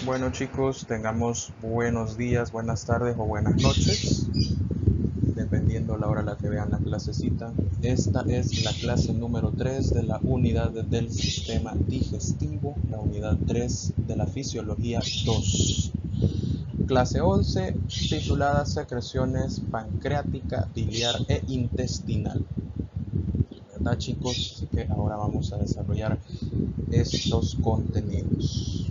Bueno chicos, tengamos buenos días, buenas tardes o buenas noches, dependiendo la hora a la que vean la clasecita. Esta es la clase número 3 de la unidad del sistema digestivo, la unidad 3 de la fisiología 2. Clase 11, titulada Secreciones pancreática, biliar e intestinal. ¿Verdad chicos? Así que ahora vamos a desarrollar estos contenidos.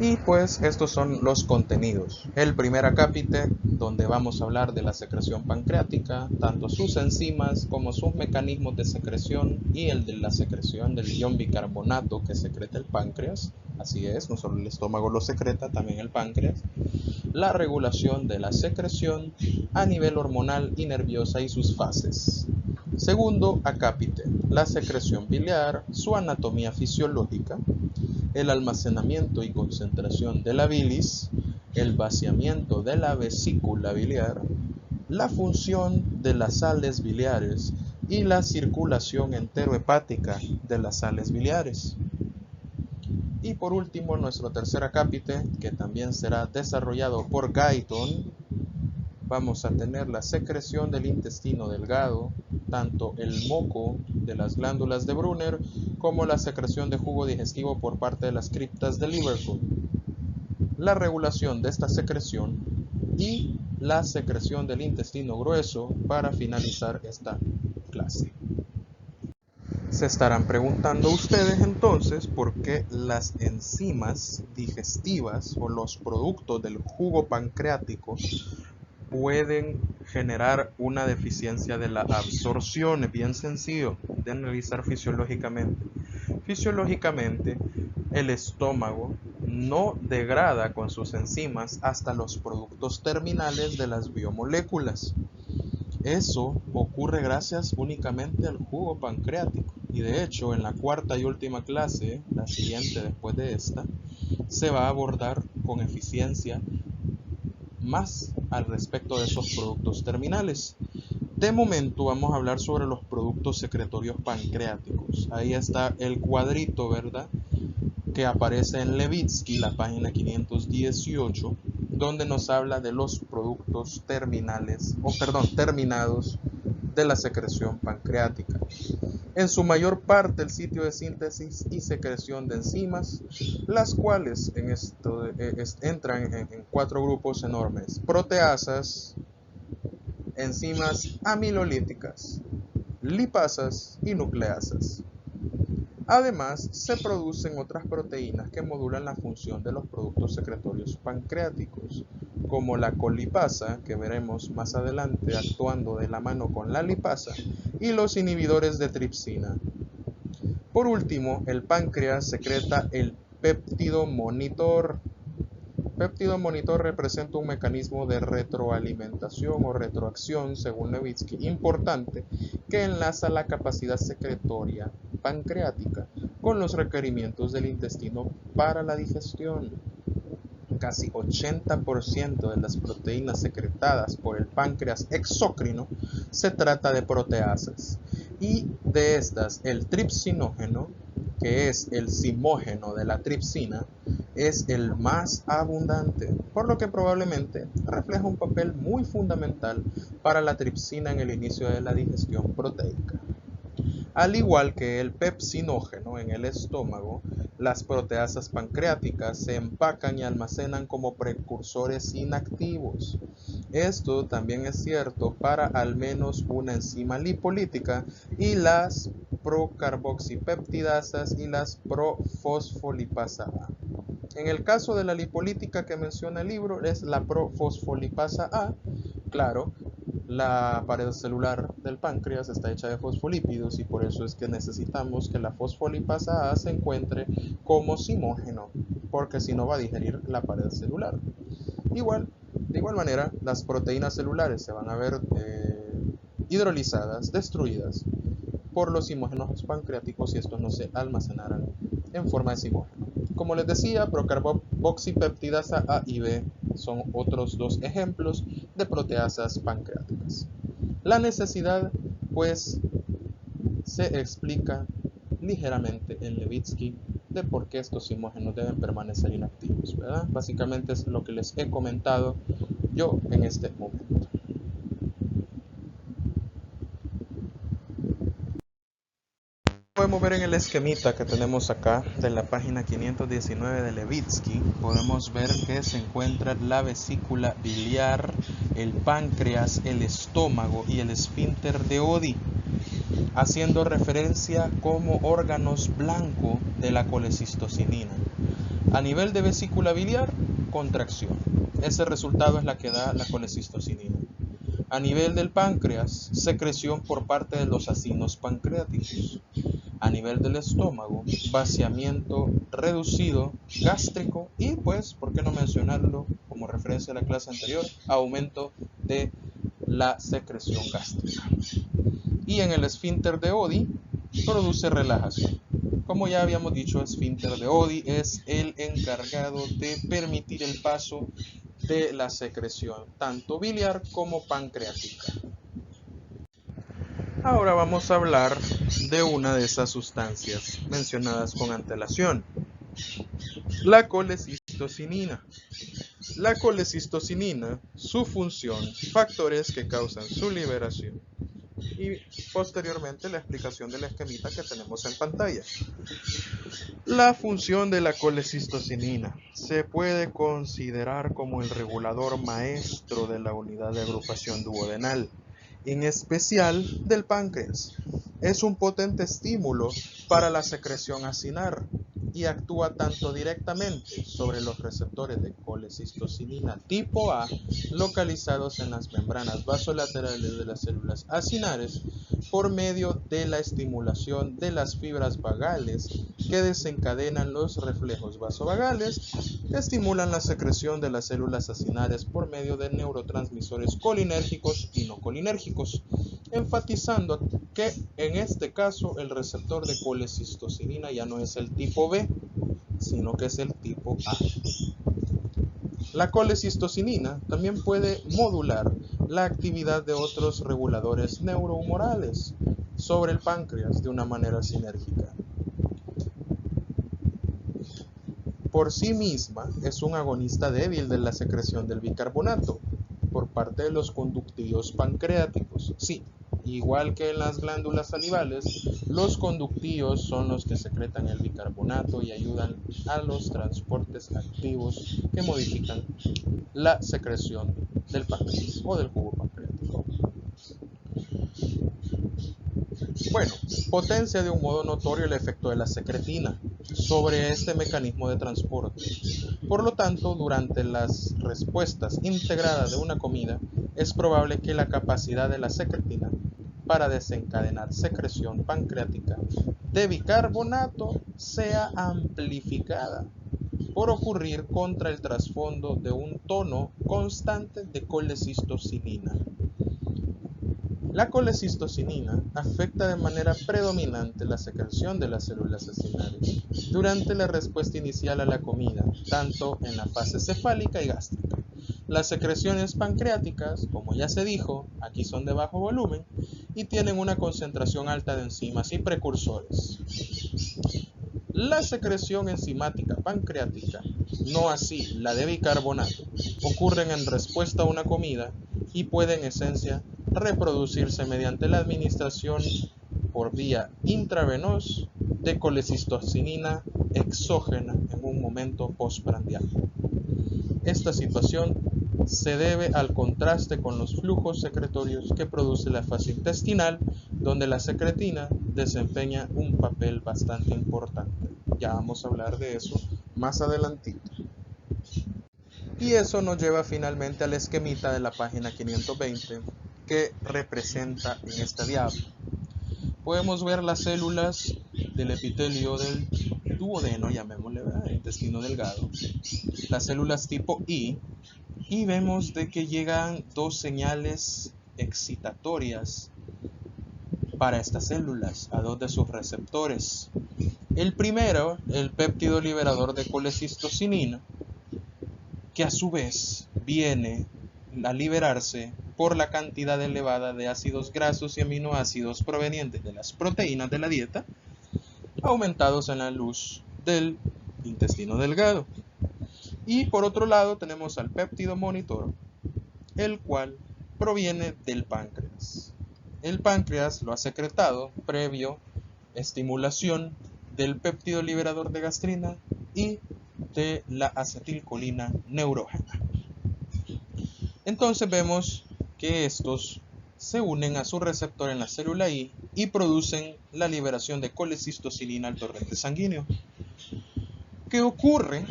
Y pues estos son los contenidos. El primer acápite, donde vamos a hablar de la secreción pancreática, tanto sus enzimas como sus mecanismos de secreción y el de la secreción del ion bicarbonato que secreta el páncreas. Así es, no solo el estómago lo secreta, también el páncreas. La regulación de la secreción a nivel hormonal y nerviosa y sus fases. Segundo acápite, la secreción biliar, su anatomía fisiológica, el almacenamiento y concentración de la bilis, el vaciamiento de la vesícula biliar, la función de las sales biliares y la circulación enterohepática de las sales biliares. Y por último, nuestro tercer acápite, que también será desarrollado por Guyton, vamos a tener la secreción del intestino delgado, tanto el moco de las glándulas de Brunner como la secreción de jugo digestivo por parte de las criptas de Liverpool, la regulación de esta secreción y la secreción del intestino grueso para finalizar esta clase. Se estarán preguntando ustedes entonces por qué las enzimas digestivas o los productos del jugo pancreático pueden generar una deficiencia de la absorción. Es bien sencillo de analizar fisiológicamente. Fisiológicamente, el estómago no degrada con sus enzimas hasta los productos terminales de las biomoléculas. Eso ocurre gracias únicamente al jugo pancreático. Y de hecho, en la cuarta y última clase, la siguiente después de esta, se va a abordar con eficiencia más al respecto de esos productos terminales. De momento vamos a hablar sobre los productos secretorios pancreáticos. Ahí está el cuadrito, ¿verdad?, que aparece en Levitsky, la página 518, donde nos habla de los productos terminados de la secreción pancreática. En su mayor parte el sitio de síntesis y secreción de enzimas, las cuales entran en cuatro grupos enormes: proteasas, enzimas amilolíticas, lipasas y nucleasas. Además, se producen otras proteínas que modulan la función de los productos secretorios pancreáticos, como la colipasa, que veremos más adelante actuando de la mano con la lipasa, y los inhibidores de tripsina. Por último, el páncreas secreta el péptido monitor. Péptido monitor representa un mecanismo de retroalimentación o retroacción, según Levitsky, importante, que enlaza la capacidad secretoria pancreática con los requerimientos del intestino para la digestión. Casi 80% de las proteínas secretadas por el páncreas exócrino se trata de proteasas, y de estas el tripsinógeno, que es el zimógeno de la tripsina, es el más abundante, por lo que probablemente refleja un papel muy fundamental para la tripsina en el inicio de la digestión proteica. Al igual que el pepsinógeno en el estómago, las proteasas pancreáticas se empacan y almacenan como precursores inactivos. Esto también es cierto para al menos una enzima lipolítica y las procarboxipeptidasas y las profosfolipasa A. En el caso de la lipolítica que menciona el libro es la profosfolipasa A, claro, la pared celular del páncreas está hecha de fosfolípidos y por eso es que necesitamos que la fosfolipasa A se encuentre como simógeno, porque si no va a digerir la pared celular. De igual manera, las proteínas celulares se van a ver hidrolizadas, destruidas por los simógenos pancreáticos y estos no se almacenarán en forma de simógeno. Como les decía, procarboxipeptidasa A y B son otros dos ejemplos de proteasas pancreáticas. La necesidad, pues, se explica ligeramente en Levitsky de por qué estos simógenos deben permanecer inactivos, ¿verdad? Básicamente es lo que les he comentado yo en este momento. Podemos ver en el esquemita que tenemos acá de la página 519 de Levitsky, podemos ver que se encuentra la vesícula biliar, el páncreas, el estómago y el esfínter de Oddi, haciendo referencia como órganos blanco de la colecistocinina. A nivel de vesícula biliar, contracción. Ese resultado es la que da la colecistocinina. A nivel del páncreas, secreción por parte de los acinos pancreáticos. A nivel del estómago, vaciamiento reducido gástrico y, pues, ¿por qué no mencionarlo como referencia a la clase anterior? Aumento de la secreción gástrica. Y en el esfínter de Oddi produce relajación. Como ya habíamos dicho, el esfínter de Oddi es el encargado de permitir el paso de la secreción, tanto biliar como pancreática. Ahora vamos a hablar de una de esas sustancias mencionadas con antelación, la colecistocinina. La colecistocinina, su función, factores que causan su liberación y posteriormente la explicación del esquemita que tenemos en pantalla. La función de la colecistocinina se puede considerar como el regulador maestro de la unidad de agrupación duodenal, en especial del páncreas. Es un potente estímulo para la secreción acinar y actúa tanto directamente sobre los receptores de colecistocinina tipo A localizados en las membranas vasolaterales de las células acinares por medio de la estimulación de las fibras vagales que desencadenan los reflejos vasovagales, estimulan la secreción de las células acinares por medio de neurotransmisores colinérgicos y no colinérgicos, enfatizando que en este caso el receptor de colecistocinina ya no es el tipo B, sino que es el tipo A. La colecistocinina también puede modular la actividad de otros reguladores neurohumorales sobre el páncreas de una manera sinérgica. Por sí misma es un agonista débil de la secreción del bicarbonato por parte de los conductillos pancreáticos. Sí, igual que en las glándulas salivales, los conductillos son los que secretan el bicarbonato y ayudan a los transportes activos que modifican la secreción del páncreas o del jugo pancreático. Bueno, potencia de un modo notorio el efecto de la secretina sobre este mecanismo de transporte. Por lo tanto, durante las respuestas integradas de una comida, es probable que la capacidad de la secretina para desencadenar secreción pancreática de bicarbonato sea amplificada por ocurrir contra el trasfondo de un tono constante de colecistocinina. La colecistocinina afecta de manera predominante la secreción de las células acinares durante la respuesta inicial a la comida, tanto en la fase cefálica y gástrica. Las secreciones pancreáticas, como ya se dijo, aquí son de bajo volumen y tienen una concentración alta de enzimas y precursores. La secreción enzimática pancreática, no así la de bicarbonato, ocurren en respuesta a una comida y pueden en esencia reproducirse mediante la administración por vía intravenosa de colecistocinina exógena en un momento postprandial. Esta situación se debe al contraste con los flujos secretorios que produce la fase intestinal, donde la secretina desempeña un papel bastante importante. Ya vamos a hablar de eso más adelantito. Y eso nos lleva finalmente al esquemita de la página 520 que representa en este diagrama. Podemos ver las células del epitelio del duodeno, llamémosle, ¿verdad?, intestino delgado, las células tipo I, y vemos de que llegan dos señales excitatorias para estas células a dos de sus receptores. El primero, el péptido liberador de colecistocinina, que a su vez viene a liberarse por la cantidad elevada de ácidos grasos y aminoácidos provenientes de las proteínas de la dieta, aumentados en la luz del intestino delgado. Y por otro lado tenemos al péptido monitor, el cual proviene del páncreas. El páncreas lo ha secretado previo estimulación del péptido liberador de gastrina y de la acetilcolina neurógena. Entonces vemos que estos se unen a su receptor en la célula I y producen la liberación de colecistocinina al torrente sanguíneo. ¿Qué ocurre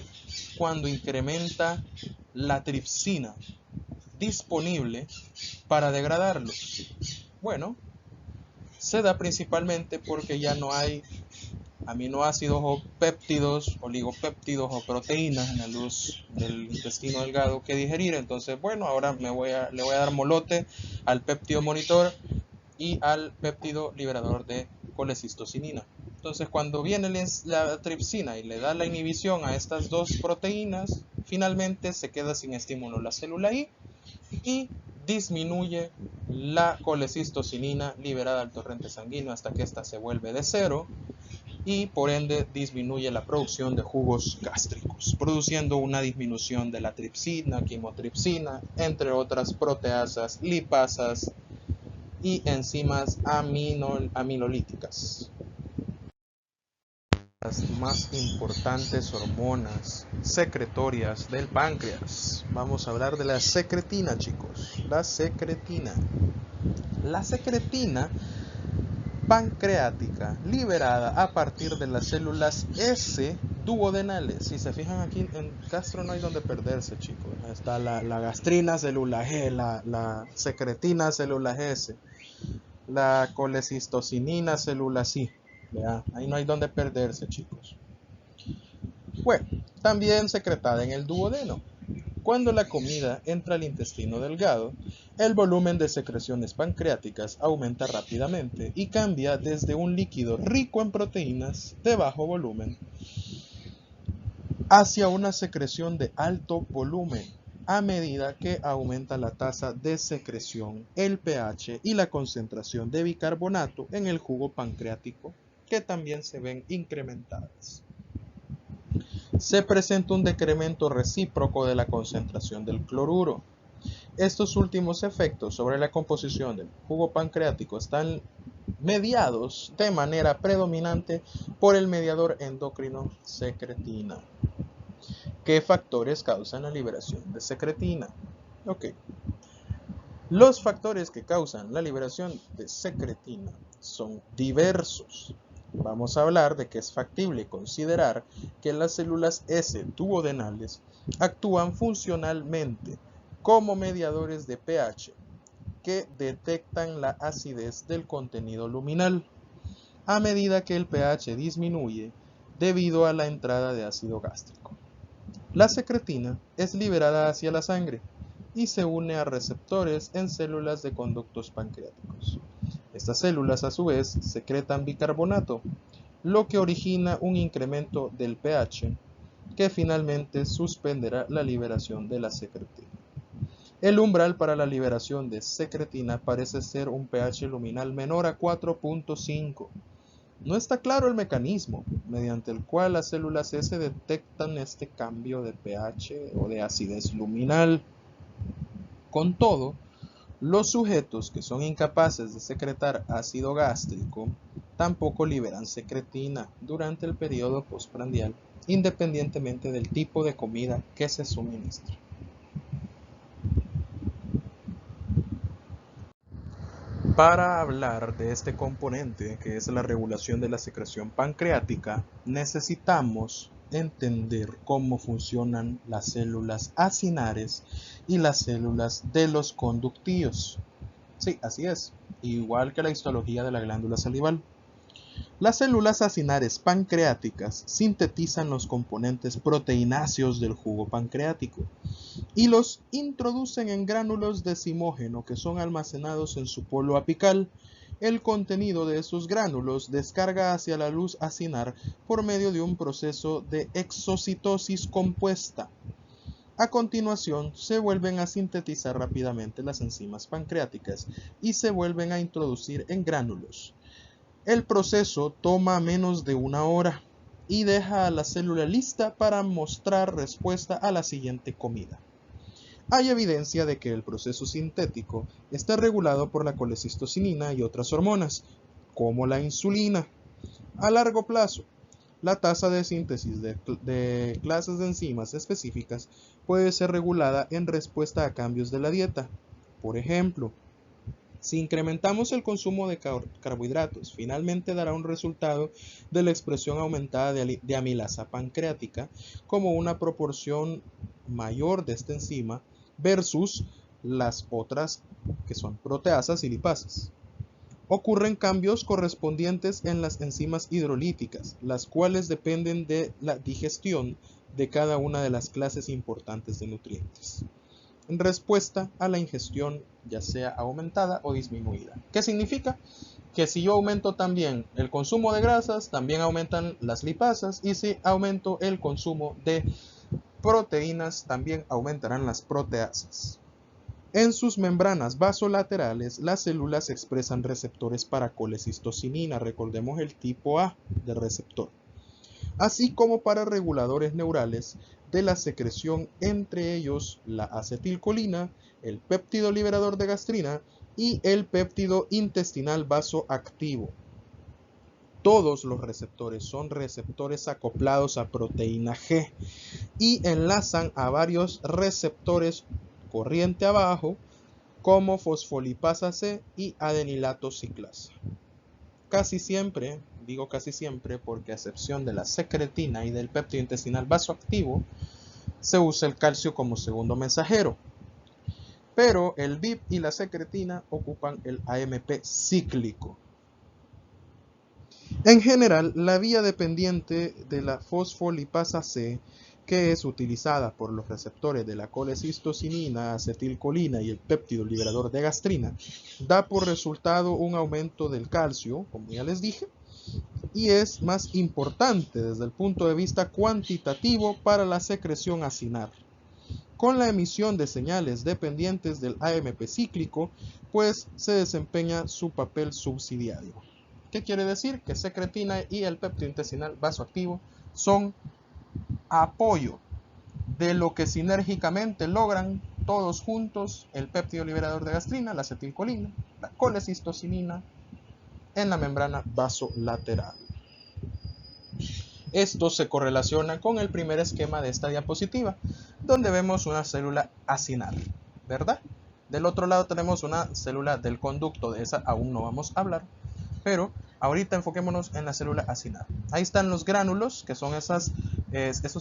cuando incrementa la tripsina disponible para degradarlo? Bueno, se da principalmente porque ya no hay aminoácidos o péptidos, oligopéptidos o proteínas en la luz del intestino delgado que digerir. Entonces, bueno, ahora le voy a dar molote al péptido monitor y al péptido liberador de colecistocinina. Entonces, cuando viene la tripsina y le da la inhibición a estas dos proteínas, finalmente se queda sin estímulo la célula I y disminuye la colecistocinina liberada al torrente sanguíneo hasta que ésta se vuelve de cero, y por ende disminuye la producción de jugos gástricos, produciendo una disminución de la tripsina, quimotripsina, entre otras proteasas, lipasas y enzimas aminolíticas. Las más importantes hormonas secretorias del páncreas. Vamos a hablar de la secretina, chicos. La secretina pancreática liberada a partir de las células S duodenales. Si se fijan aquí en gastro no hay donde perderse, chicos. Está la gastrina, célula G, la secretina, célula S, la colecistocinina, célula C. ¿Vea? Ahí no hay donde perderse, chicos. Bueno, también secretada en el duodeno. Cuando la comida entra al intestino delgado, el volumen de secreciones pancreáticas aumenta rápidamente y cambia desde un líquido rico en proteínas de bajo volumen hacia una secreción de alto volumen a medida que aumenta la tasa de secreción, el pH y la concentración de bicarbonato en el jugo pancreático, que también se ven incrementadas. Se presenta un decremento recíproco de la concentración del cloruro. Estos últimos efectos sobre la composición del jugo pancreático están mediados de manera predominante por el mediador endocrino secretina. ¿Qué factores causan la liberación de secretina? Los factores que causan la liberación de secretina son diversos. Vamos a hablar de que es factible considerar que las células S duodenales actúan funcionalmente como mediadores de pH que detectan la acidez del contenido luminal a medida que el pH disminuye debido a la entrada de ácido gástrico. La secretina es liberada hacia la sangre y se une a receptores en células de conductos pancreáticos. Estas células a su vez secretan bicarbonato, lo que origina un incremento del pH que finalmente suspenderá la liberación de la secretina. El umbral para la liberación de secretina parece ser un pH luminal menor a 4.5. No está claro el mecanismo mediante el cual las células S detectan este cambio de pH o de acidez luminal. Con todo, los sujetos que son incapaces de secretar ácido gástrico tampoco liberan secretina durante el periodo postprandial, independientemente del tipo de comida que se suministre. Para hablar de este componente, que es la regulación de la secreción pancreática, necesitamos entender cómo funcionan las células acinares y las células de los conductíos. Sí, así es, igual que la histología de la glándula salival. Las células acinares pancreáticas sintetizan los componentes proteináceos del jugo pancreático y los introducen en gránulos de zimógeno que son almacenados en su polo apical. El contenido de esos gránulos descarga hacia la luz acinar por medio de un proceso de exocitosis compuesta. A continuación, se vuelven a sintetizar rápidamente las enzimas pancreáticas y se vuelven a introducir en gránulos. El proceso toma menos de 1 hora y deja a la célula lista para mostrar respuesta a la siguiente comida. Hay evidencia de que el proceso sintético está regulado por la colecistocinina y otras hormonas, como la insulina. A largo plazo, la tasa de síntesis de clases de enzimas específicas puede ser regulada en respuesta a cambios de la dieta. Por ejemplo, si incrementamos el consumo de carbohidratos, finalmente dará un resultado de la expresión aumentada de amilasa pancreática como una proporción mayor de esta enzima versus las otras que son proteasas y lipasas. Ocurren cambios correspondientes en las enzimas hidrolíticas, las cuales dependen de la digestión de cada una de las clases importantes de nutrientes, en respuesta a la ingestión ya sea aumentada o disminuida. ¿Qué significa? Que si yo aumento también el consumo de grasas, también aumentan las lipasas, y si aumento el consumo de proteínas, también aumentarán las proteasas. En sus membranas vasolaterales, las células expresan receptores para colecistocinina, recordemos el tipo A de receptor, así como para reguladores neurales de la secreción, entre ellos la acetilcolina, el péptido liberador de gastrina y el péptido intestinal vasoactivo. Todos los receptores son receptores acoplados a proteína G y enlazan a varios receptores corriente abajo como fosfolipasa C y adenilato ciclasa. Casi siempre, digo casi siempre porque a excepción de la secretina y del péptido intestinal vasoactivo, se usa el calcio como segundo mensajero. Pero el VIP y la secretina ocupan el AMP cíclico. En general, la vía dependiente de la fosfolipasa C, que es utilizada por los receptores de la colecistocinina, acetilcolina y el péptido liberador de gastrina, da por resultado un aumento del calcio, como ya les dije, y es más importante desde el punto de vista cuantitativo para la secreción acinar. Con la emisión de señales dependientes del AMP cíclico, pues se desempeña su papel subsidiario. ¿Qué quiere decir? Que secretina y el péptido intestinal vasoactivo son apoyo de lo que sinérgicamente logran todos juntos el péptido liberador de gastrina, la acetilcolina, la colecistocinina en la membrana vasolateral. Esto se correlaciona con el primer esquema de esta diapositiva, donde vemos una célula acinar, ¿verdad? Del otro lado tenemos una célula del conducto, de esa aún no vamos a hablar, pero ahorita enfoquémonos en la célula acinar. Ahí están los gránulos, que son esos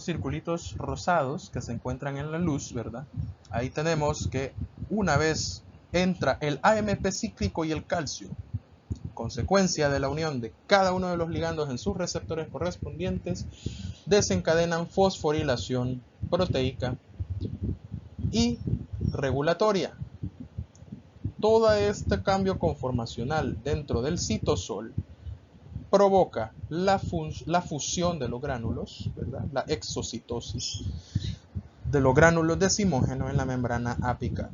circulitos rosados que se encuentran en la luz, ¿verdad? Ahí tenemos que una vez entra el AMP cíclico y el calcio, consecuencia de la unión de cada uno de los ligandos en sus receptores correspondientes, desencadenan fosforilación proteica y regulatoria. Todo este cambio conformacional dentro del citosol provoca la fusión de los gránulos, ¿verdad? La exocitosis de los gránulos de zimógeno en la membrana apical,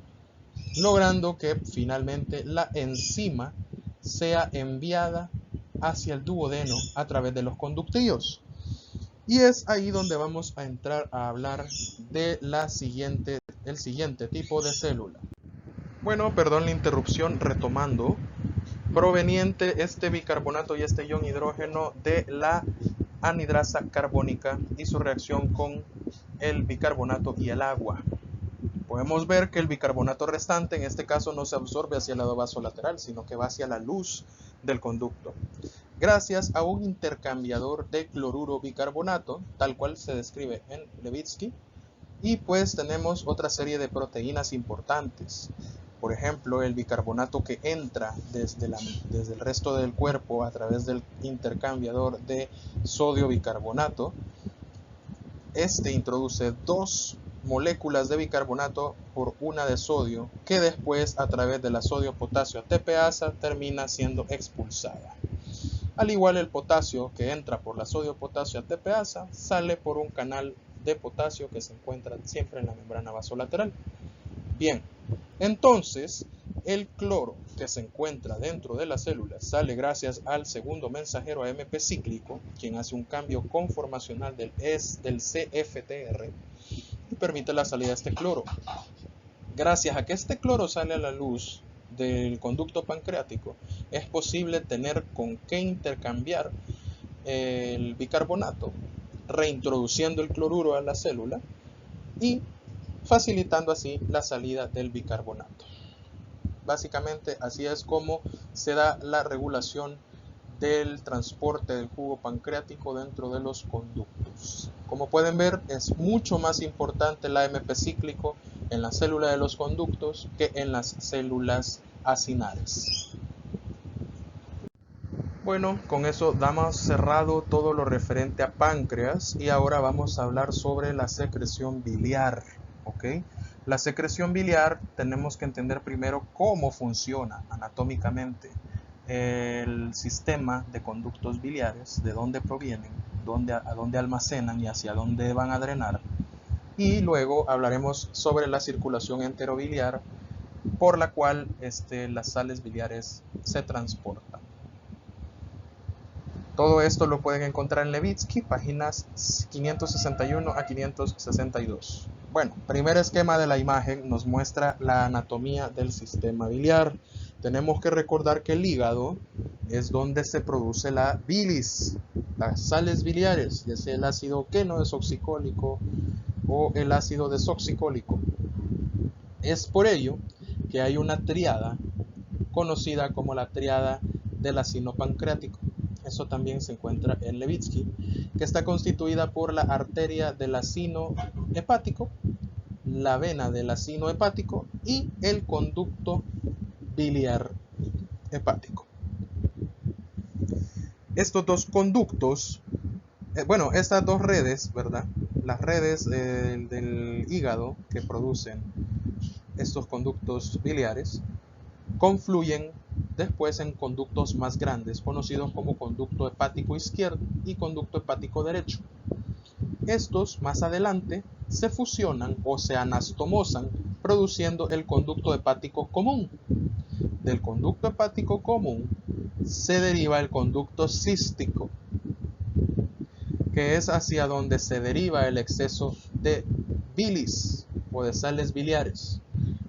logrando que finalmente la enzima sea enviada hacia el duodeno a través de los conductillos. Y es ahí donde vamos a entrar a hablar de el siguiente tipo de célula. Bueno, perdón la interrupción, retomando. Proveniente este bicarbonato y este ion hidrógeno de la anhidrasa carbónica y su reacción con el bicarbonato y el agua. Podemos ver que el bicarbonato restante en este caso no se absorbe hacia el lado vasolateral, sino que va hacia la luz del conducto, gracias a un intercambiador de cloruro bicarbonato, tal cual se describe en Levitsky. Y pues tenemos otra serie de proteínas importantes. Por ejemplo, el bicarbonato que entra desde el resto del cuerpo a través del intercambiador de sodio bicarbonato. Este introduce 2 moléculas de bicarbonato por una de sodio, que después a través de la sodio-potasio ATPasa termina siendo expulsada. Al igual el potasio que entra por la sodio-potasio ATPasa sale por un canal de potasio que se encuentra siempre en la membrana vasolateral. Bien, entonces el cloro que se encuentra dentro de la célula sale gracias al segundo mensajero AMP cíclico, quien hace un cambio conformacional del CFTR y permite la salida de este cloro. Gracias a que este cloro sale a la luz del conducto pancreático, es posible tener con qué intercambiar el bicarbonato, reintroduciendo el cloruro a la célula y facilitando así la salida del bicarbonato. Básicamente así es como se da la regulación del transporte del jugo pancreático dentro de los conductos. Como pueden ver, es mucho más importante el AMP cíclico en la célula de los conductos que en las células acinares. Bueno, con eso damos cerrado todo lo referente a páncreas y ahora vamos a hablar sobre la secreción biliar. ¿Ok? La secreción biliar tenemos que entender primero cómo funciona anatómicamente el sistema de conductos biliares, de dónde provienen, a dónde almacenan y hacia dónde van a drenar. Y luego hablaremos sobre la circulación enterobiliar por la cual las sales biliares se transportan. Todo esto lo pueden encontrar en Levitsky, páginas 561 a 562. Bueno, primer esquema de la imagen nos muestra la anatomía del sistema biliar. Tenemos que recordar que el hígado es donde se produce la bilis, las sales biliares, ya sea el ácido queno desoxicólico o el ácido desoxicólico. Es por ello que hay una tríada conocida como la tríada del acino pancreático. Eso también se encuentra en Levitsky, que está constituida por la arteria del acino hepático, la vena del acino hepático y el conducto biliar hepático. Estos dos conductos, estas dos redes, ¿verdad? Las redes del hígado que producen estos conductos biliares confluyen después en conductos más grandes, conocidos como conducto hepático izquierdo y conducto hepático derecho. Estos más adelante se fusionan o se anastomosan, produciendo el conducto hepático común. Del conducto hepático común se deriva el conducto cístico, que es hacia donde se deriva el exceso de bilis o de sales biliares.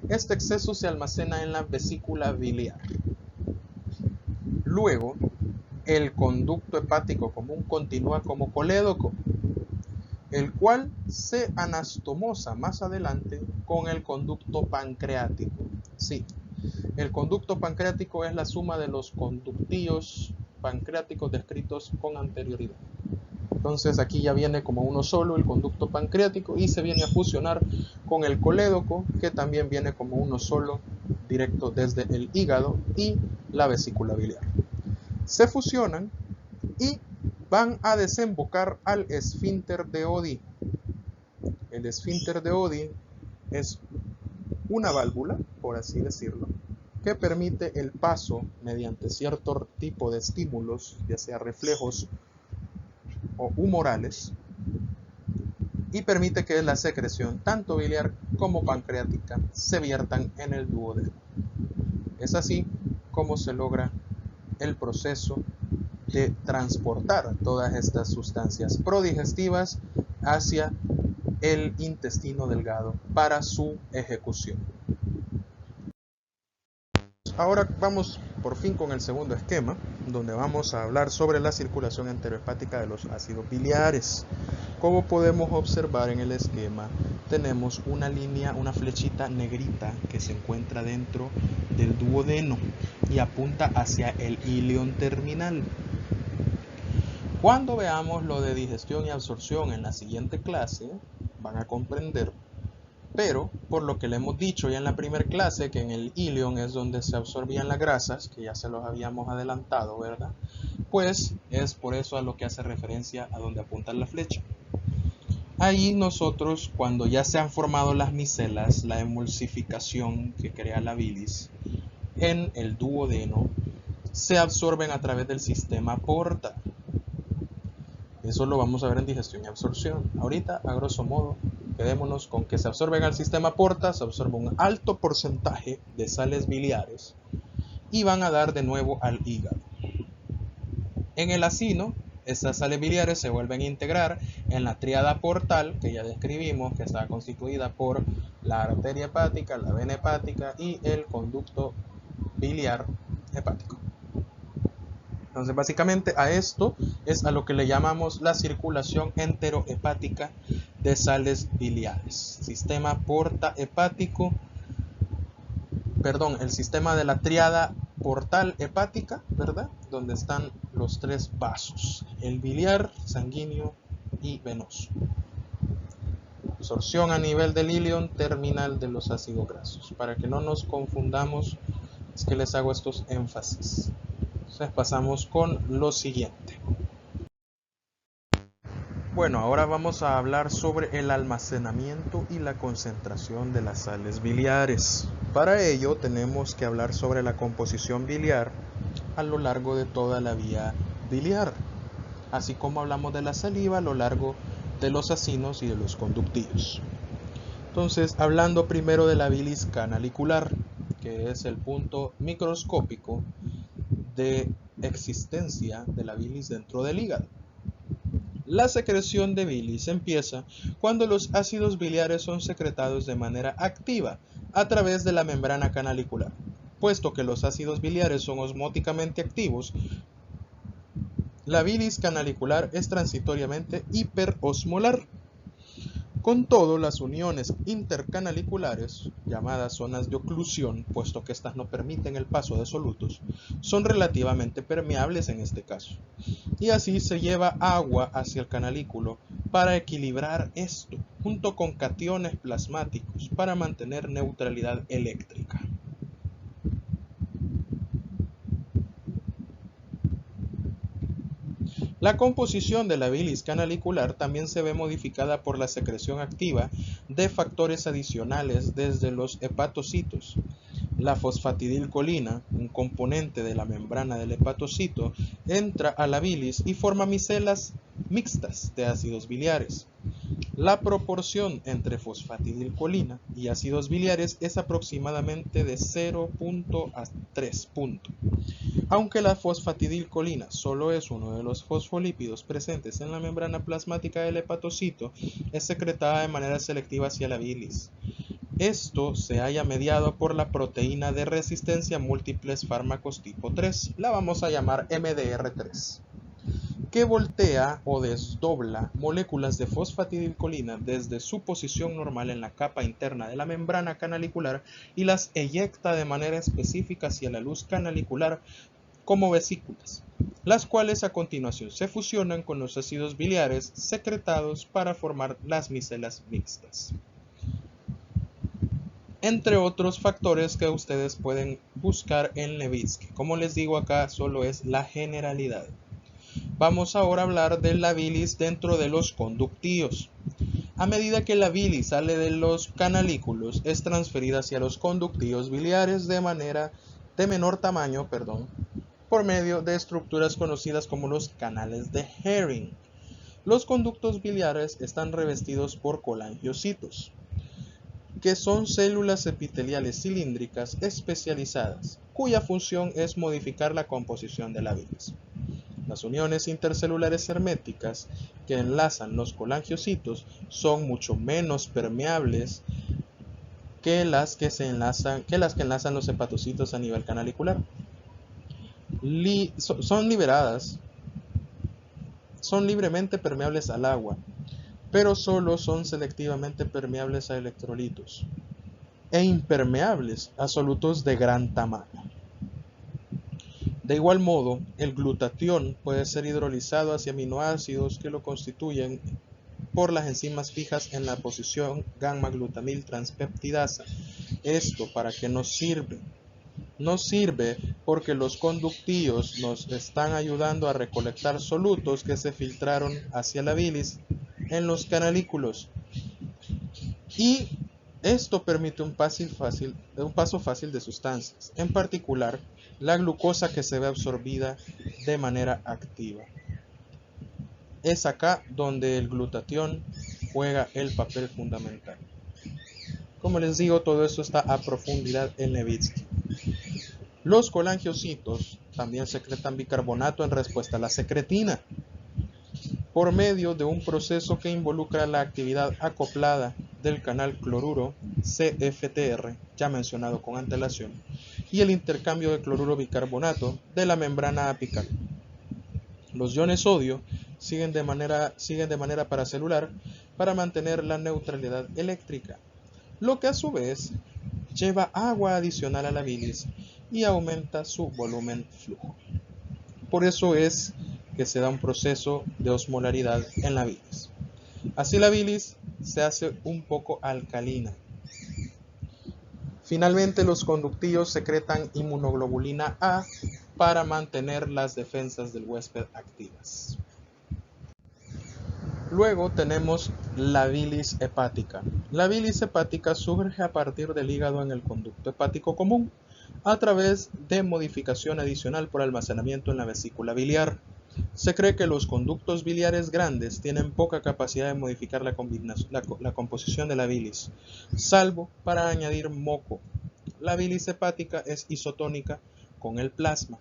Este exceso se almacena en la vesícula biliar. Luego, el conducto hepático común continúa como colédoco, el cual se anastomosa más adelante con el conducto pancreático. Sí, el conducto pancreático es la suma de los conductillos pancreáticos descritos con anterioridad. Entonces aquí ya viene como uno solo el conducto pancreático y se viene a fusionar con el colédoco, que también viene como uno solo directo desde el hígado y la vesícula biliar. Se fusionan y van a desembocar al esfínter de Oddi. El esfínter de Oddi es una válvula, por así decirlo, que permite el paso mediante cierto tipo de estímulos, ya sea reflejos o humorales, y permite que la secreción, tanto biliar como pancreática, se viertan en el duodeno. Es así como se logra el proceso de transportar todas estas sustancias prodigestivas hacia el intestino delgado para su ejecución. Ahora vamos por fin con el segundo esquema, donde vamos a hablar sobre la circulación enterohepática de los ácidos biliares. Como podemos observar en el esquema, tenemos una línea, una flechita negrita que se encuentra dentro del duodeno y apunta hacia el íleon terminal. Cuando veamos lo de digestión y absorción en la siguiente clase, van a comprender. Pero, por lo que le hemos dicho ya en la primera clase, que en el íleon es donde se absorbían las grasas, que ya se los habíamos adelantado, ¿verdad? Pues es por eso a lo que hace referencia a donde apunta la flecha. Ahí nosotros, cuando ya se han formado las micelas, la emulsificación que crea la bilis, en el duodeno, se absorben a través del sistema porta. Eso lo vamos a ver en digestión y absorción. Ahorita, a grosso modo, quedémonos con que se absorben al sistema porta, se absorbe un alto porcentaje de sales biliares y van a dar de nuevo al hígado. En el acino, estas sales biliares se vuelven a integrar en la tríada portal que ya describimos, que está constituida por la arteria hepática, la vena hepática y el conducto biliar hepático. Entonces, básicamente a esto es a lo que le llamamos la circulación enterohepática de sales biliares. Sistema porta hepático, el sistema de la tríada portal hepática, ¿verdad? Donde están los tres vasos, el biliar, sanguíneo y venoso. Absorción a nivel del íleon terminal de los ácidos grasos. Para que no nos confundamos, es que les hago estos énfasis. Entonces pasamos con lo siguiente. Bueno, ahora vamos a hablar sobre el almacenamiento y la concentración de las sales biliares. Para ello tenemos que hablar sobre la composición biliar a lo largo de toda la vía biliar, así como hablamos de la saliva a lo largo de los acinos y de los conductillos. Entonces, hablando primero de la bilis canalicular, que es el punto microscópico de existencia de la bilis dentro del hígado. La secreción de bilis empieza cuando los ácidos biliares son secretados de manera activa a través de la membrana canalicular. Puesto que los ácidos biliares son osmóticamente activos, la bilis canalicular es transitoriamente hiperosmolar. Con todo, las uniones intercanaliculares, llamadas zonas de oclusión, puesto que estas no permiten el paso de solutos, son relativamente permeables en este caso. Y así se lleva agua hacia el canalículo para equilibrar esto, junto con cationes plasmáticos, para mantener neutralidad eléctrica. La composición de la bilis canalicular también se ve modificada por la secreción activa de factores adicionales desde los hepatocitos. La fosfatidilcolina, un componente de la membrana del hepatocito, entra a la bilis y forma micelas mixtas de ácidos biliares. La proporción entre fosfatidilcolina y ácidos biliares es aproximadamente de 0 a 3 puntos. Aunque la fosfatidilcolina solo es uno de los fosfolípidos presentes en la membrana plasmática del hepatocito, es secretada de manera selectiva hacia la bilis. Esto se halla mediado por la proteína de resistencia a múltiples fármacos tipo 3, la vamos a llamar MDR3, que voltea o desdobla moléculas de fosfatidilcolina desde su posición normal en la capa interna de la membrana canalicular y las eyecta de manera específica hacia la luz canalicular como vesículas, las cuales a continuación se fusionan con los ácidos biliares secretados para formar las micelas mixtas. Entre otros factores que ustedes pueden buscar en Levitsky. Como les digo acá, solo es la generalidad. Vamos ahora a hablar de la bilis dentro de los conductíos. A medida que la bilis sale de los canalículos, es transferida hacia los conductíos biliares de menor tamaño, por medio de estructuras conocidas como los canales de Hering. Los conductos biliares están revestidos por colangiocitos, que son células epiteliales cilíndricas especializadas, cuya función es modificar la composición de la bilis. Las uniones intercelulares herméticas que enlazan los colangiocitos son mucho menos permeables que las que enlazan los hepatocitos a nivel canalicular. Son libremente permeables al agua, pero solo son selectivamente permeables a electrolitos e impermeables a solutos de gran tamaño. De igual modo, el glutatión puede ser hidrolizado hacia aminoácidos que lo constituyen por las enzimas fijas en la posición gamma-glutamil transpeptidasa. ¿Esto para qué nos sirve? Nos sirve porque los conductillos nos están ayudando a recolectar solutos que se filtraron hacia la bilis en los canalículos. Y esto permite un paso fácil de sustancias, en particular la glucosa que se ve absorbida de manera activa. Es acá donde el glutatión juega el papel fundamental. Como les digo, todo esto está a profundidad en Levitsky. Los colangiocitos también secretan bicarbonato en respuesta a la secretina, por medio de un proceso que involucra la actividad acoplada del canal cloruro CFTR, ya mencionado con antelación, y el intercambio de cloruro bicarbonato de la membrana apical. Los iones sodio siguen de manera paracelular para mantener la neutralidad eléctrica, lo que a su vez lleva agua adicional a la bilis y aumenta su volumen flujo. Por eso es que se da un proceso de osmolaridad en la bilis. Así la bilis se hace un poco alcalina. Finalmente, los conductillos secretan inmunoglobulina A para mantener las defensas del huésped activas. Luego tenemos la bilis hepática. La bilis hepática surge a partir del hígado en el conducto hepático común, a través de modificación adicional por almacenamiento en la vesícula biliar. Se cree que los conductos biliares grandes tienen poca capacidad de modificar la composición de la bilis, salvo para añadir moco. La bilis hepática es isotónica con el plasma,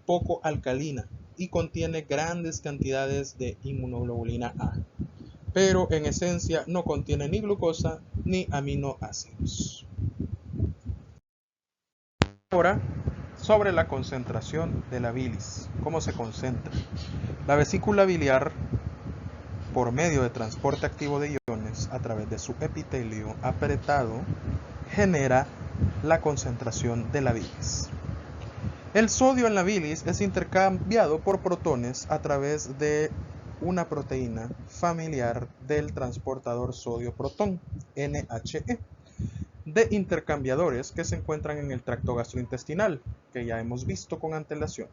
poco alcalina y contiene grandes cantidades de inmunoglobulina A, pero en esencia no contiene ni glucosa ni aminoácidos. Ahora, sobre la concentración de la bilis, ¿cómo se concentra? La vesícula biliar, por medio de transporte activo de iones a través de su epitelio apretado, genera la concentración de la bilis. El sodio en la bilis es intercambiado por protones a través de una proteína familiar del transportador sodio-protón, NHE, de intercambiadores que se encuentran en el tracto gastrointestinal, que ya hemos visto con antelación.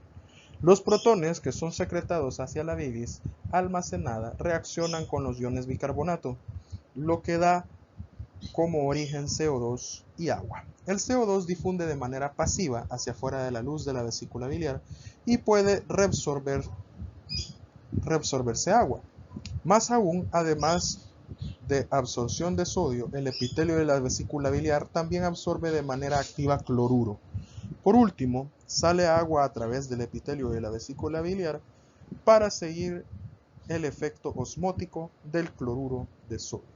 Los protones que son secretados hacia la bilis almacenada reaccionan con los iones bicarbonato, lo que da como origen CO2 y agua. El CO2 difunde de manera pasiva hacia afuera de la luz de la vesícula biliar y puede reabsorberse agua. Más aún, además de absorción de sodio, el epitelio de la vesícula biliar también absorbe de manera activa cloruro. Por último, sale agua a través del epitelio de la vesícula biliar para seguir el efecto osmótico del cloruro de sodio.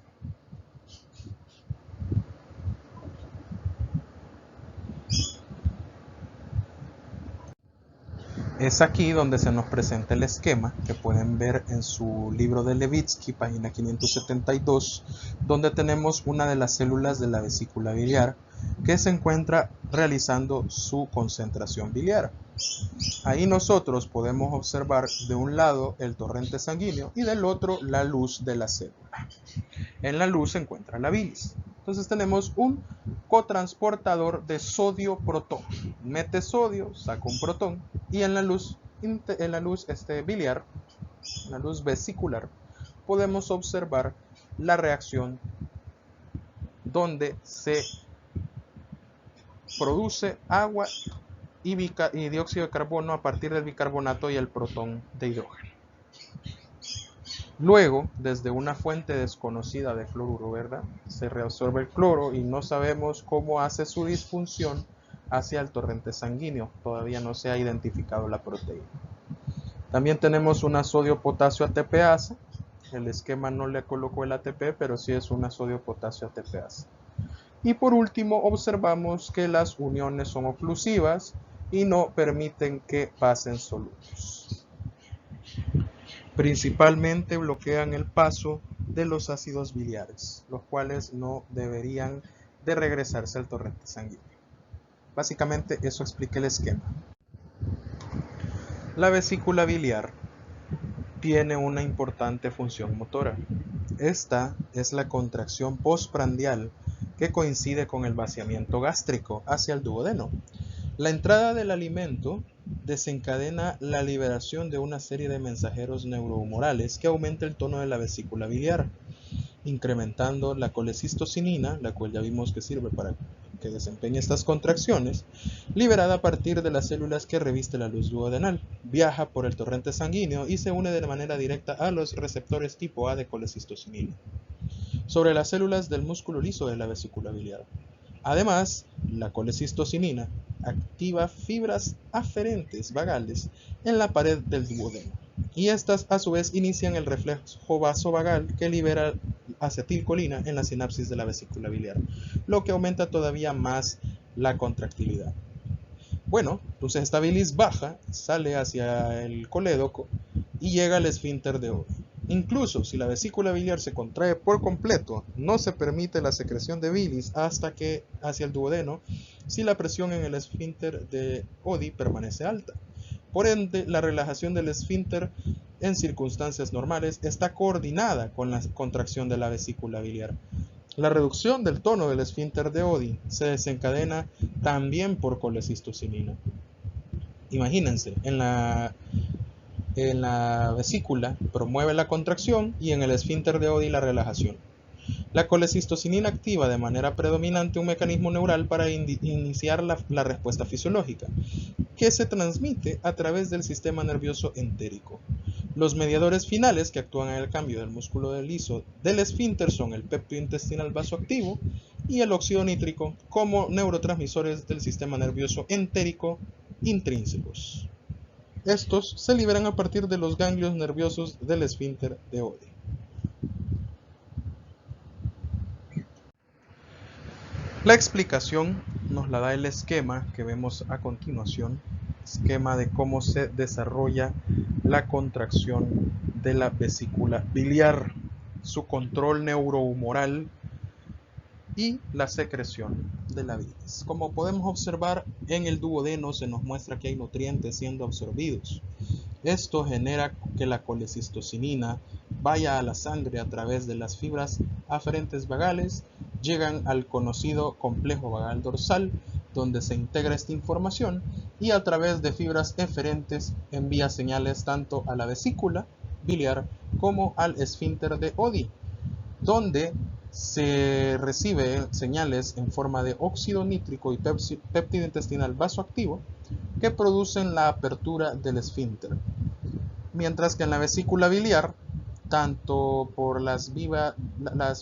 Es aquí donde se nos presenta el esquema que pueden ver en su libro de Levitsky, página 572, donde tenemos una de las células de la vesícula biliar que se encuentra realizando su concentración biliar. Ahí nosotros podemos observar de un lado el torrente sanguíneo y del otro la luz de la célula. En la luz se encuentra la bilis. Entonces tenemos un cotransportador de sodio-protón. Mete sodio, saca un protón y en la luz biliar, en la luz vesicular, podemos observar la reacción donde se produce agua y dióxido de carbono a partir del bicarbonato y el protón de hidrógeno. Luego, desde una fuente desconocida de cloruro, ¿verdad?, se reabsorbe el cloro y no sabemos cómo hace su disfunción hacia el torrente sanguíneo. Todavía no se ha identificado la proteína. También tenemos una sodio-potasio ATPasa. El esquema no le colocó el ATP, pero sí es una sodio-potasio ATPasa. Y por último, observamos que las uniones son oclusivas y no permiten que pasen solutos. Principalmente bloquean el paso de los ácidos biliares, los cuales no deberían de regresarse al torrente sanguíneo. Básicamente eso explica el esquema. La vesícula biliar tiene una importante función motora. Esta es la contracción postprandial que coincide con el vaciamiento gástrico hacia el duodeno. La entrada del alimento desencadena la liberación de una serie de mensajeros neurohumorales que aumenta el tono de la vesícula biliar, incrementando la colecistocinina, la cual ya vimos que sirve para que desempeñe estas contracciones, liberada a partir de las células que reviste la luz duodenal, viaja por el torrente sanguíneo y se une de manera directa a los receptores tipo A de colecistocinina sobre las células del músculo liso de la vesícula biliar. Además, la colecistocinina activa fibras aferentes vagales en la pared del duodeno, y estas a su vez inician el reflejo vasovagal que libera acetilcolina en la sinapsis de la vesícula biliar, lo que aumenta todavía más la contractilidad. Bueno, entonces esta bilis baja, sale hacia el colédoco y llega al esfínter de Oddi. Incluso si la vesícula biliar se contrae por completo, no se permite la secreción de bilis hasta que hacia el duodeno, si la presión en el esfínter de Oddi permanece alta. Por ende, la relajación del esfínter en circunstancias normales está coordinada con la contracción de la vesícula biliar. La reducción del tono del esfínter de Oddi se desencadena también por colecistocinina. Imagínense, en la vesícula promueve la contracción y en el esfínter de Oddi la relajación. La colecistocinina activa de manera predominante un mecanismo neural para iniciar la respuesta fisiológica, que se transmite a través del sistema nervioso entérico. Los mediadores finales que actúan en el cambio del músculo liso del esfínter son el péptido intestinal vasoactivo y el óxido nítrico como neurotransmisores del sistema nervioso entérico intrínsecos. Estos se liberan a partir de los ganglios nerviosos del esfínter de Oddi. La explicación nos la da el esquema que vemos a continuación, esquema de cómo se desarrolla la contracción de la vesícula biliar, su control neurohumoral y la secreción de la bilis. Como podemos observar, en el duodeno se nos muestra que hay nutrientes siendo absorbidos. Esto genera que la colecistocinina vaya a la sangre a través de las fibras aferentes vagales, llegan al conocido complejo vagal dorsal, donde se integra esta información, y a través de fibras eferentes envía señales tanto a la vesícula biliar como al esfínter de Oddi, donde se recibe señales en forma de óxido nítrico y péptido intestinal vasoactivo que producen la apertura del esfínter. Mientras que en la vesícula biliar, tanto por las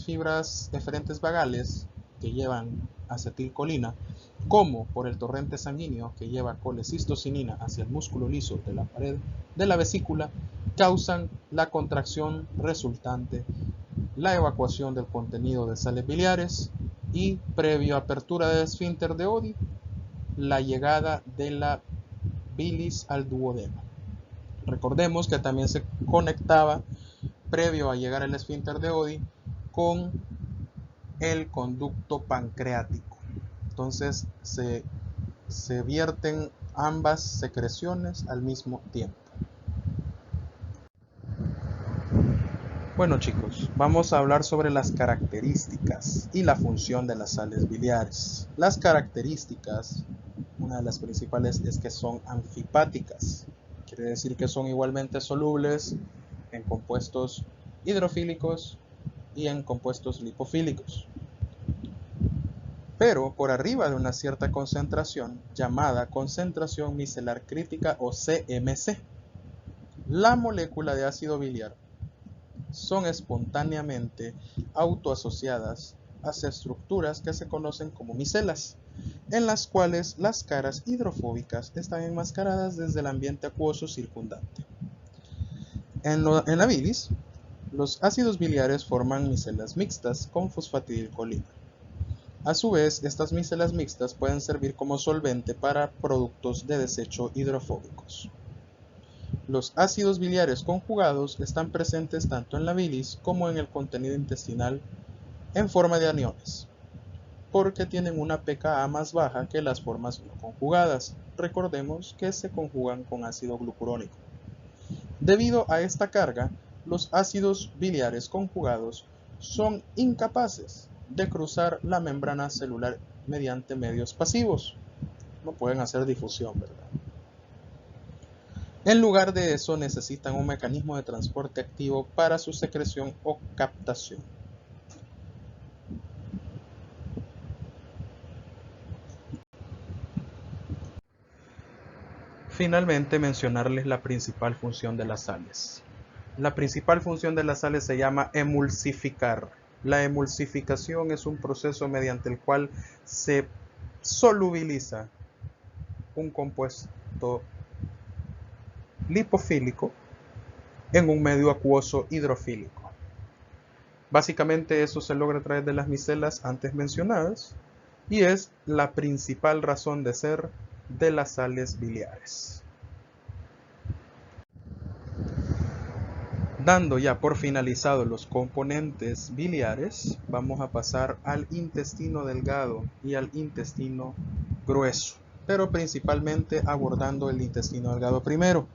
fibras eferentes vagales que llevan acetilcolina, como por el torrente sanguíneo que lleva colecistocinina hacia el músculo liso de la pared de la vesícula, causan la contracción resultante, la evacuación del contenido de sales biliares y, previo a apertura del esfínter de Oddi, la llegada de la bilis al duodeno. Recordemos que también se conectaba, previo a llegar al esfínter de Oddi, con el conducto pancreático. Entonces se vierten ambas secreciones al mismo tiempo. Bueno chicos, vamos a hablar sobre las características y la función de las sales biliares. Las características, una de las principales es que son anfipáticas. Quiere decir que son igualmente solubles en compuestos hidrofílicos y en compuestos lipofílicos, pero por arriba de una cierta concentración llamada concentración micelar crítica o CMC. La molécula de ácido biliar son espontáneamente autoasociadas hacia estructuras que se conocen como micelas, en las cuales las caras hidrofóbicas están enmascaradas desde el ambiente acuoso circundante. En la bilis, los ácidos biliares forman micelas mixtas con fosfatidilcolina. A su vez, estas micelas mixtas pueden servir como solvente para productos de desecho hidrofóbicos. Los ácidos biliares conjugados están presentes tanto en la bilis como en el contenido intestinal en forma de aniones, porque tienen una pKa más baja que las formas no conjugadas. Recordemos que se conjugan con ácido glucurónico. Debido a esta carga, los ácidos biliares conjugados son incapaces de cruzar la membrana celular mediante medios pasivos. No pueden hacer difusión, ¿verdad? En lugar de eso, necesitan un mecanismo de transporte activo para su secreción o captación. Finalmente, mencionarles la principal función de las sales. La principal función de las sales se llama emulsificar. La emulsificación es un proceso mediante el cual se solubiliza un compuesto lipofílico en un medio acuoso hidrofílico. Básicamente eso se logra a través de las micelas antes mencionadas y es la principal razón de ser de las sales biliares. Dando ya por finalizados los componentes biliares, vamos a pasar al intestino delgado y al intestino grueso, pero principalmente abordando el intestino delgado primero.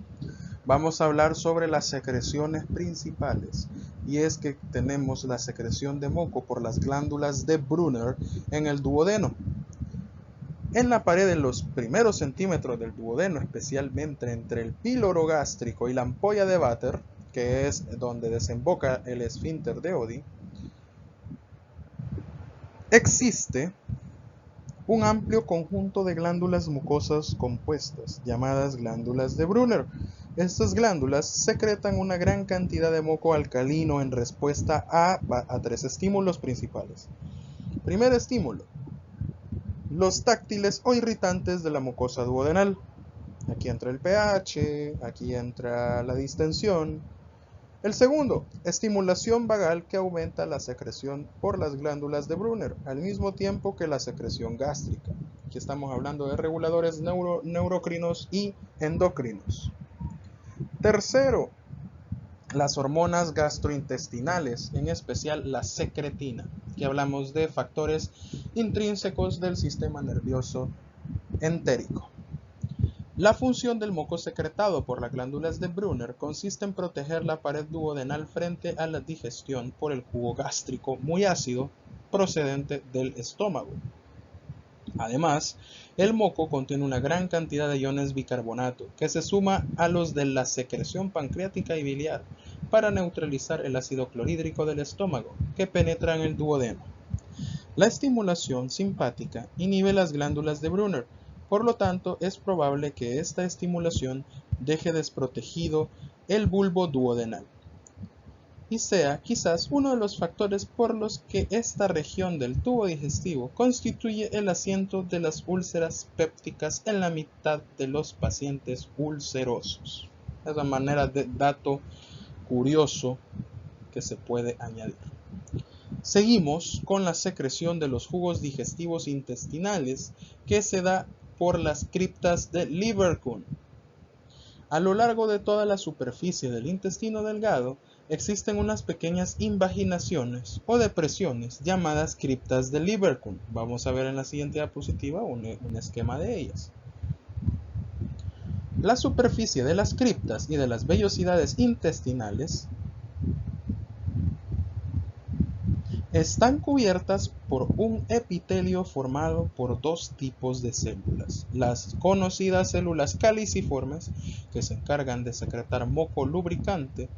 Vamos a hablar sobre las secreciones principales, y es que tenemos la secreción de moco por las glándulas de Brunner en el duodeno. En la pared de los primeros centímetros del duodeno, especialmente entre el píloro gástrico y la ampolla de Vater, que es donde desemboca el esfínter de Oddi, existe un amplio conjunto de glándulas mucosas compuestas, llamadas glándulas de Brunner. Estas glándulas secretan una gran cantidad de moco alcalino en respuesta a tres estímulos principales. Primer estímulo: los táctiles o irritantes de la mucosa duodenal. Aquí entra el pH, aquí entra la distensión. El segundo, estimulación vagal, que aumenta la secreción por las glándulas de Brunner, al mismo tiempo que la secreción gástrica. Aquí estamos hablando de reguladores neurocrinos y endocrinos. Tercero, las hormonas gastrointestinales, en especial la secretina, que hablamos de factores intrínsecos del sistema nervioso entérico. La función del moco secretado por las glándulas de Brunner consiste en proteger la pared duodenal frente a la digestión por el jugo gástrico muy ácido procedente del estómago. Además, el moco contiene una gran cantidad de iones bicarbonato que se suma a los de la secreción pancreática y biliar para neutralizar el ácido clorhídrico del estómago que penetra en el duodeno. La estimulación simpática inhibe las glándulas de Brunner. Por lo tanto, es probable que esta estimulación deje desprotegido el bulbo duodenal y sea quizás uno de los factores por los que esta región del tubo digestivo constituye el asiento de las úlceras pépticas en la mitad de los pacientes ulcerosos. Es una manera de dato curioso que se puede añadir. Seguimos con la secreción de los jugos digestivos intestinales que se da por las criptas de Lieberkühn. A lo largo de toda la superficie del intestino delgado existen unas pequeñas invaginaciones o depresiones llamadas criptas de Lieberkühn. Vamos a ver en la siguiente diapositiva un esquema de ellas. La superficie de las criptas y de las vellosidades intestinales están cubiertas por un epitelio formado por dos tipos de células: las conocidas células caliciformes, que se encargan de secretar moco lubricante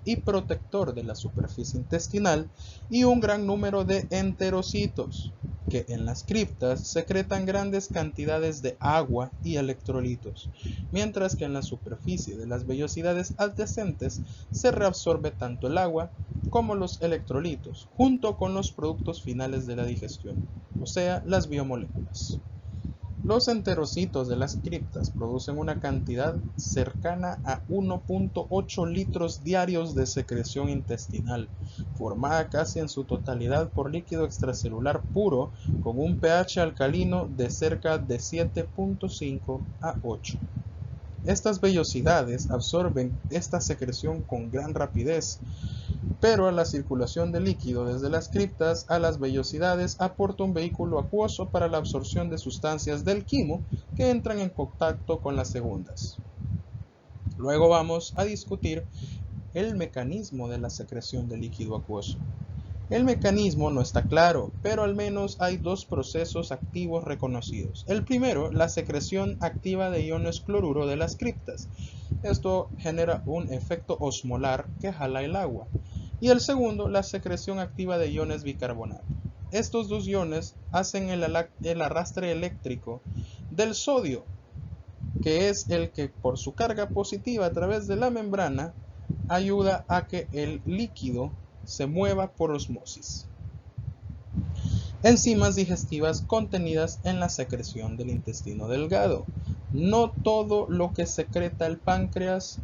y protector de la superficie intestinal, y un gran número de enterocitos, que en las criptas secretan grandes cantidades de agua y electrolitos, mientras que en la superficie de las vellosidades adyacentes se reabsorbe tanto el agua como los electrolitos, junto con los productos finales de la digestión, o sea, las biomoléculas. Los enterocitos de las criptas producen una cantidad cercana a 1.8 litros diarios de secreción intestinal, formada casi en su totalidad por líquido extracelular puro con un pH alcalino de cerca de 7.5 a 8. Estas vellosidades absorben esta secreción con gran rapidez, pero la circulación de líquido desde las criptas a las vellosidades aporta un vehículo acuoso para la absorción de sustancias del quimo que entran en contacto con las segundas. Luego vamos a discutir el mecanismo de la secreción de líquido acuoso. El mecanismo no está claro, pero al menos hay dos procesos activos reconocidos. El primero, la secreción activa de iones cloruro de las criptas. Esto genera un efecto osmolar que jala el agua. Y el segundo, la secreción activa de iones bicarbonato. Estos dos iones hacen el arrastre eléctrico del sodio, que es el que por su carga positiva a través de la membrana ayuda a que el líquido se mueva por osmosis. Enzimas digestivas contenidas en la secreción del intestino delgado. No todo lo que secreta el páncreas,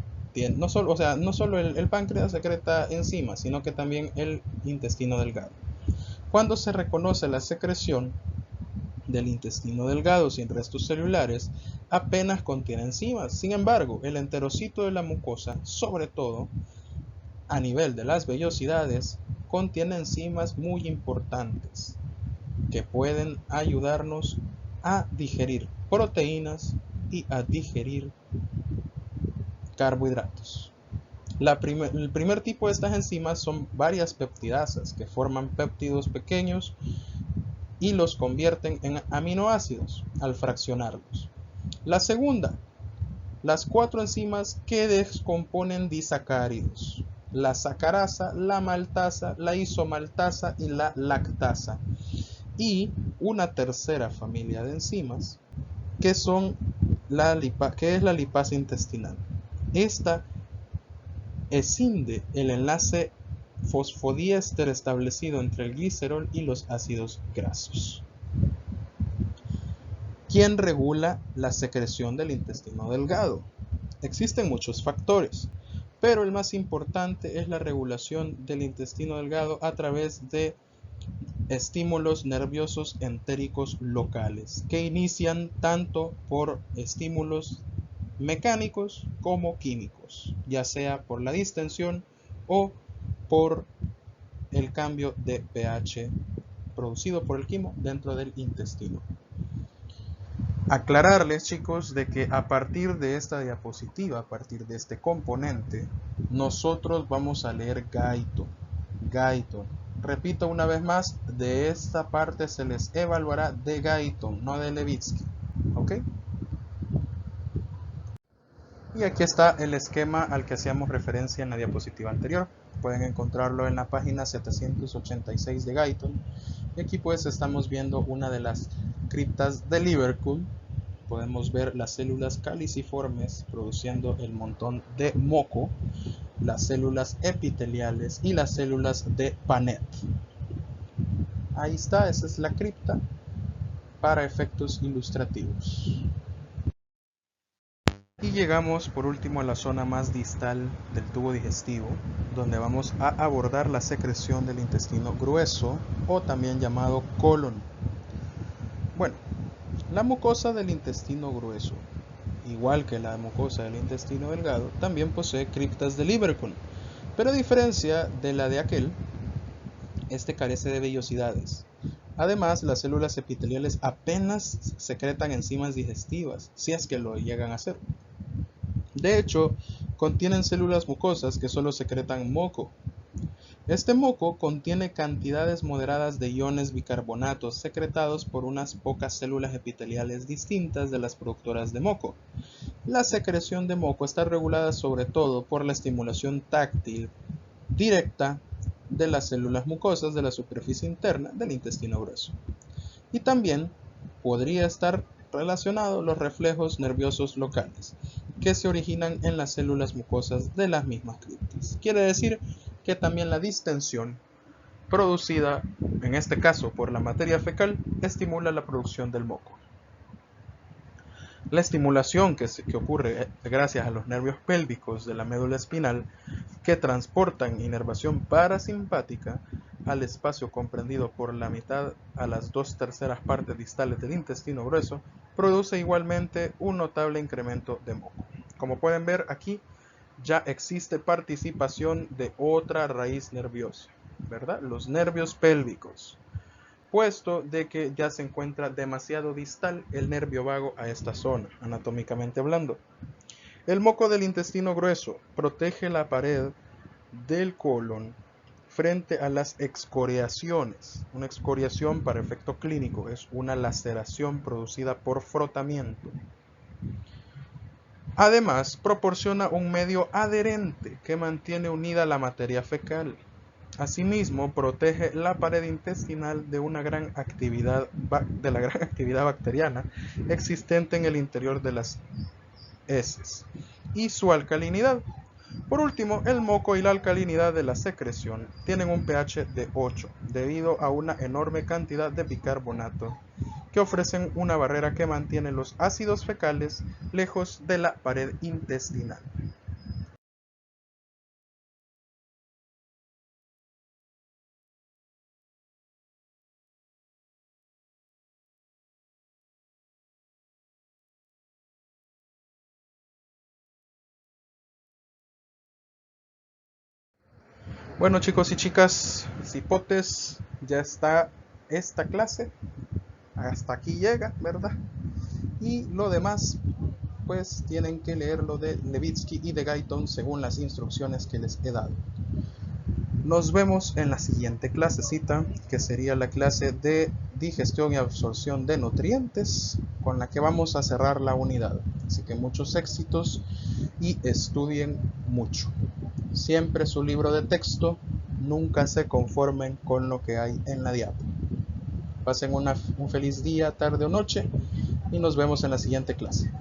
no solo el páncreas secreta enzimas, sino que también el intestino delgado. Cuando se reconoce la secreción del intestino delgado sin restos celulares, apenas contiene enzimas. Sin embargo, el enterocito de la mucosa, sobre todo a nivel de las vellosidades, contiene enzimas muy importantes que pueden ayudarnos a digerir proteínas y a digerir carbohidratos. El primer tipo de estas enzimas son varias peptidasas que forman péptidos pequeños y los convierten en aminoácidos al fraccionarlos. La segunda, las 4 enzimas que descomponen disacáridos: la sacarasa, la maltasa, la isomaltasa y la lactasa. Y una tercera familia de enzimas que es la lipasa intestinal. Esta escinde el enlace fosfodiéster establecido entre el glicerol y los ácidos grasos. ¿Quién regula la secreción del intestino delgado? Existen muchos factores, pero el más importante es la regulación del intestino delgado a través de estímulos nerviosos entéricos locales, que inician tanto por estímulos mecánicos como químicos, ya sea por la distensión o por el cambio de pH producido por el quimo dentro del intestino. Aclararles, chicos, de que a partir de esta diapositiva, a partir de este componente, nosotros vamos a leer Guyton. Repito una vez más, de esta parte se les evaluará de Guyton, no de Levitsky. ¿Ok? Y aquí está el esquema al que hacíamos referencia en la diapositiva anterior. Pueden encontrarlo en la página 786 de Guyton. Y aquí pues estamos viendo una de las criptas de Liverpool. Podemos ver las células caliciformes produciendo el montón de moco, las células epiteliales y las células de Paneth. Ahí está, esa es la cripta para efectos ilustrativos. Y llegamos por último a la zona más distal del tubo digestivo, donde vamos a abordar la secreción del intestino grueso, o también llamado colon. Bueno, la mucosa del intestino grueso, igual que la mucosa del intestino delgado, también posee criptas de Liverpool, pero a diferencia de la de aquel, este carece de vellosidades. Además, las células epiteliales apenas secretan enzimas digestivas, si es que lo llegan a hacer. De hecho, contienen células mucosas que solo secretan moco. Este moco contiene cantidades moderadas de iones bicarbonatos secretados por unas pocas células epiteliales distintas de las productoras de moco. La secreción de moco está regulada sobre todo por la estimulación táctil directa de las células mucosas de la superficie interna del intestino grueso. Y también podría estar relacionado los reflejos nerviosos locales, que se originan en las células mucosas de las mismas criptas. Quiere decir que también la distensión producida, en este caso por la materia fecal, estimula la producción del moco. La estimulación que ocurre gracias a los nervios pélvicos de la médula espinal que transportan inervación parasimpática al espacio comprendido por la mitad a las 2/3 partes distales del intestino grueso, produce igualmente un notable incremento de moco. Como pueden ver aquí, ya existe participación de otra raíz nerviosa, ¿verdad? Los nervios pélvicos, puesto de que ya se encuentra demasiado distal el nervio vago a esta zona, anatómicamente hablando. El moco del intestino grueso protege la pared del colon frente a las excoriaciones. Una excoriación, para efecto clínico, es una laceración producida por frotamiento. Además, proporciona un medio adherente que mantiene unida la materia fecal. Asimismo, protege la pared intestinal de la gran actividad bacteriana existente en el interior de las heces y su alcalinidad. Por último, el moco y la alcalinidad de la secreción tienen un pH de 8 debido a una enorme cantidad de bicarbonato que ofrecen una barrera que mantiene los ácidos fecales lejos de la pared intestinal. Bueno, chicos y chicas, cipotes, ya está esta clase. Hasta aquí llega, ¿verdad? Y lo demás, pues tienen que leerlo de Levitsky y de Guyton según las instrucciones que les he dado. Nos vemos en la siguiente clasecita, que sería la clase de digestión y absorción de nutrientes, con la que vamos a cerrar la unidad. Así que muchos éxitos y estudien mucho. Siempre su libro de texto, nunca se conformen con lo que hay en la diapo. Pasen un feliz día, tarde o noche y nos vemos en la siguiente clase.